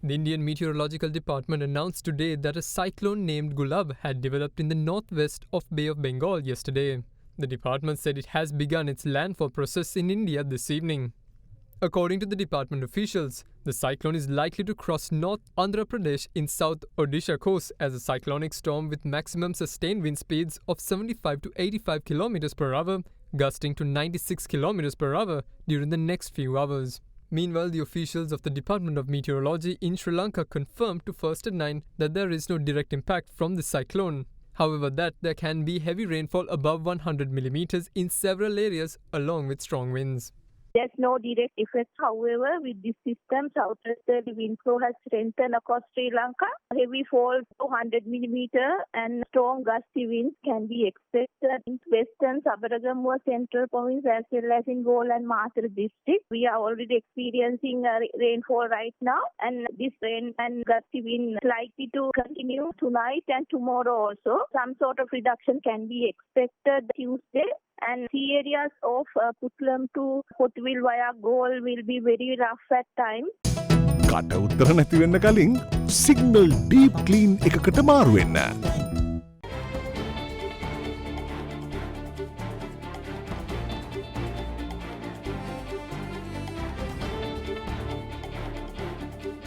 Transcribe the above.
The Indian Meteorological Department announced today that a cyclone named Gulab had developed in the northwest of Bay of Bengal yesterday. The department said it has begun its landfall process in India this evening. According to the department officials, the cyclone is likely to cross North Andhra Pradesh in South Odisha coast as a cyclonic storm with maximum sustained wind speeds of 75 to 85 km per hour, gusting to 96 km per hour during the next few hours. Meanwhile, the officials of the Department of Meteorology in Sri Lanka confirmed to First at 9 that there is no direct impact from the cyclone. However, that there can be heavy rainfall above 100 millimeters in several areas along with strong winds. There's no direct effect. However, with this system, southwesterly wind flow has strengthened across Sri Lanka. Heavy fall to 100 millimeter and strong gusty winds can be expected in western Sabaragamuwa central province as well as in Galle and Matara district. We are already experiencing rainfall right now, and this rain and gusty wind is likely to continue tonight and tomorrow also. Some sort of reduction can be expected Tuesday. And the areas of Putlam to Kotville via Galle will be very rough at times. කට උත්තර නැති වෙන්න කලින් signal deep clean එකකට මාරු වෙන්න.